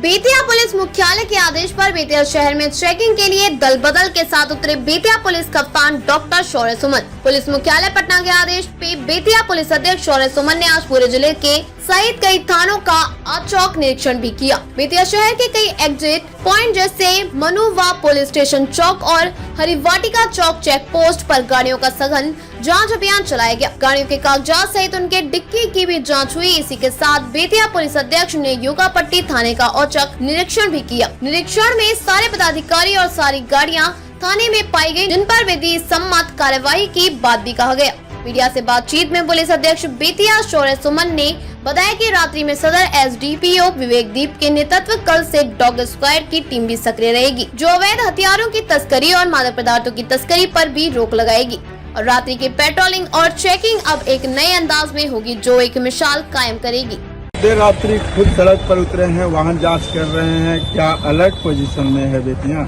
Bettiah police मुख्यालय के आदेश पर बेतिया शहर में चेकिंग के लिए दल बदल के साथ उतरे बेतिया पुलिस कप्तान डॉक्टर शौर्य सुमन। पुलिस मुख्यालय पटना के आदेश पे बेतिया पुलिस अध्यक्ष शौर्य सुमन ने आज पूरे जिले के सहित कई थानों का औचक निरीक्षण भी किया। बेतिया शहर के कई एग्जिट पॉइंट जैसे मनुवा पुलिस स्टेशन चौक और हरिवाटिका चौक चेक पोस्ट पर गाड़ियों का सघन जांच अभियान चलाया गया। गाड़ियों के कागजात सहित उनके डिक्की की भी जांच हुई। इसी के साथ बेतिया पुलिस अध्यक्ष ने योगापट्टी थाने का औचक निरीक्षण भी किया। निरीक्षण में सारे पदाधिकारी और सारी गाड़ियां थाने में पाई गई, जिन पर विधि सम्मत कार्यवाही की बात भी कहा गया। मीडिया से बातचीत में पुलिस अध्यक्ष बेतिया शौर्य सुमन ने बताया कि रात्रि में सदर एसडीपीओ विवेक दीप के नेतृत्व कल से डॉग स्क्वाड की टीम भी सक्रिय रहेगी, जो अवैध हथियारों की तस्करी और मादक पदार्थों की तस्करी पर भी रोक लगाएगी। और रात्रि की पेट्रोलिंग और चेकिंग अब एक नए अंदाज में होगी, जो एक मिसाल कायम करेगी। देर रात्रि खुद सड़क पर उतरे हैं, वाहन जांच कर रहे हैं, क्या अलर्ट पोजीशन में है बेतिया?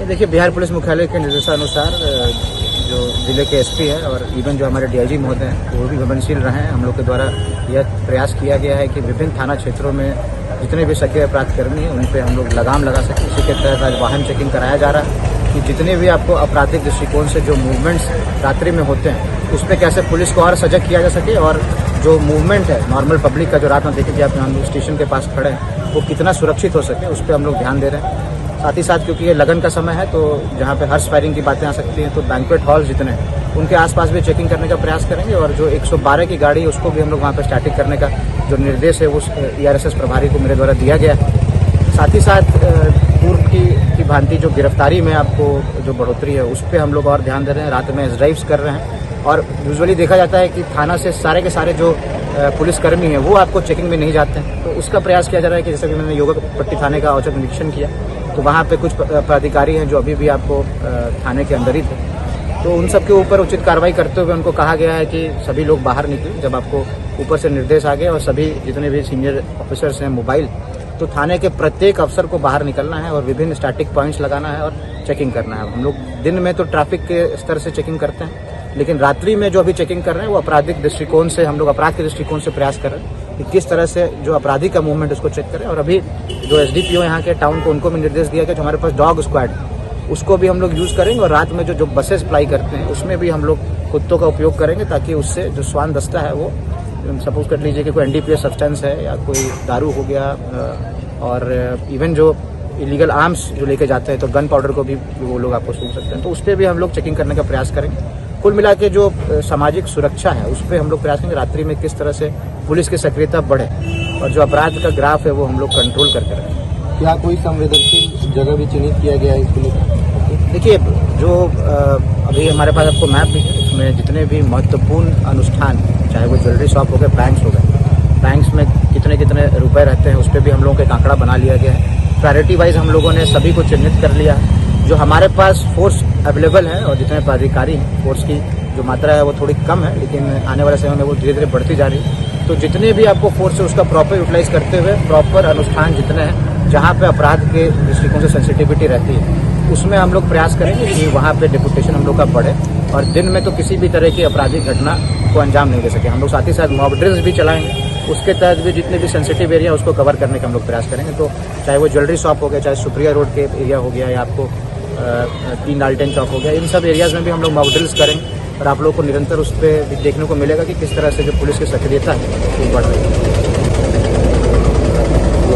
देखिए, बिहार पुलिस मुख्यालय के निर्देशानुसार जो जिले के एसपी है और इवन जो हमारे डीआईजी महोदय हैं वो भी विवेकशील रहे हैं। हम लोग के द्वारा यह प्रयास किया गया है कि विभिन्न थाना क्षेत्रों में जितने भी सक्रिय अपराधकर्मी हैं उन पर हम लोग लगाम लगा सकें। इसी के तहत आज वाहन चेकिंग कराया जा रहा है कि जितने भी आपको आपराधिक दृष्टिकोण से जो मूवमेंट्स रात्रि में होते हैं उस पर कैसे पुलिस को और सजग किया जा सके, और जो मूवमेंट है नॉर्मल पब्लिक का जो रात में देखें कि आप यहाँ स्टेशन के पास खड़े हैं वो कितना सुरक्षित हो सके, उस पर हम लोग ध्यान दे रहे हैं। साथ ही साथ क्योंकि ये लगन का समय है तो जहाँ पे हर्ष फायरिंग की बातें आ सकती हैं, तो बैंक्वेट हॉल जितने हैं उनके आसपास भी चेकिंग करने का प्रयास करेंगे। और जो 112 की गाड़ी है उसको भी हम लोग वहाँ पे स्टैटिक करने का जो निर्देश है उस ERSS प्रभारी को मेरे द्वारा दिया गया है। साथ ही साथ पूर्व की भांति जो गिरफ्तारी में आपको जो बढ़ोतरी है उस पर हम लोग और ध्यान दे रहे हैं। रात में ड्राइव्स कर रहे हैं और यूजुअली देखा जाता है कि थाना से सारे के सारे जो पुलिसकर्मी हैं वो आपको चेकिंग में नहीं जाते हैं, तो उसका प्रयास किया जा रहा है कि जैसे कि मैंने योगापट्टी थाने का औचक निरीक्षण किया तो वहाँ पे कुछ पदाधिकारी हैं जो अभी भी आपको थाने के अंदर ही थे, तो उन सब के ऊपर उचित कार्रवाई करते हुए उनको कहा गया है कि सभी लोग बाहर निकलें। जब आपको ऊपर से निर्देश आ गए और सभी जितने भी सीनियर ऑफिसर्स हैं मोबाइल, तो थाने के प्रत्येक अफसर को बाहर निकलना है और विभिन्न स्टैटिक पॉइंट्स लगाना है और चेकिंग करना है। हम लोग दिन में तो ट्रैफिक के स्तर से चेकिंग करते हैं, लेकिन रात्रि में जो अभी चेकिंग कर रहे हैं वो आपराधिक दृष्टिकोण से हम लोग अपराध के दृष्टिकोण से प्रयास कर रहे हैं कि किस तरह से जो अपराधी का मूवमेंट उसको चेक करें। और अभी जो एसडीपीओ यहाँ के टाउन को उनको भी निर्देश दिया गया जो हमारे पास डॉग स्क्वाड उसको भी हम लोग यूज करेंगे, और रात में जो बसेस अप्लाई करते हैं उसमें भी हम लोग कुत्तों का उपयोग करेंगे, ताकि उससे जो स्वान दस्ता है वो सपोज कर लीजिए कि कोई NDPS सब्सटेंस है या कोई दारू हो गया और इवन जो इलीगल आर्म्स जो लेके जाते हैं तो गन पाउडर को भी वो लोग आपको सूंघ सकते हैं, तो उस पर भी हम लोग चेकिंग करने का प्रयास करेंगे। कुल मिला के जो सामाजिक सुरक्षा है उस पर हम लोग प्रयास करेंगे रात्रि में किस तरह से पुलिस की सक्रियता बढ़े और जो अपराध का ग्राफ है वो हम लोग कंट्रोल करके रखें। क्या कोई संवेदनशील जगह भी चिन्हित किया गया है इसके लिए? देखिए, जो अभी हमारे पास आपको मैप भी है, उसमें जितने भी महत्वपूर्ण अनुष्ठान चाहे वो ज्वेलरी शॉप हो गए, बैंक्स हो गए, बैंक्स में कितने कितने रुपए रहते हैं उस पर भी हम लोगों का एक आंकड़ा बना लिया गया है। प्रायोरिटी वाइज हम लोगों ने सभी को चिन्हित कर लिया है। जो हमारे पास फोर्स अवेलेबल है और जितने पदाधिकारी हैं फोर्स की जो मात्रा है वो थोड़ी कम है, लेकिन आने वाले समय में वो धीरे धीरे बढ़ती जा रही है। तो जितने भी आपको फोर्स है उसका प्रॉपर यूटिलाइज करते हुए प्रॉपर अनुष्ठान जितने हैं जहाँ पे अपराध के दृष्टिकोण से सेंसिटिविटी रहती है उसमें हम लोग प्रयास करेंगे कि वहाँ पे डेपुटेशन हम लोग का बढ़े, और दिन में तो किसी भी तरह की आपराधिक घटना को अंजाम नहीं दे सके। हम लोग साथ ही साथ मॉब ड्रिल्स भी चलाएंगे, उसके तहत भी जितने भी सेंसिटिव एरिया उसको कवर करने का हम लोग प्रयास करेंगे। तो चाहे वो ज्वेलरी शॉप हो गया, चाहे सुप्रिया रोड के एरिया हो गया, या आपको 3 लालटेन चौक हो गया, इन सब एरियाज में भी हम लोग मॉब ड्रिल्स करेंगे और आप लोगों को निरंतर उस पर देखने को मिलेगा कि किस तरह से जो पुलिस की सक्रियता है वो बढ़ रही है।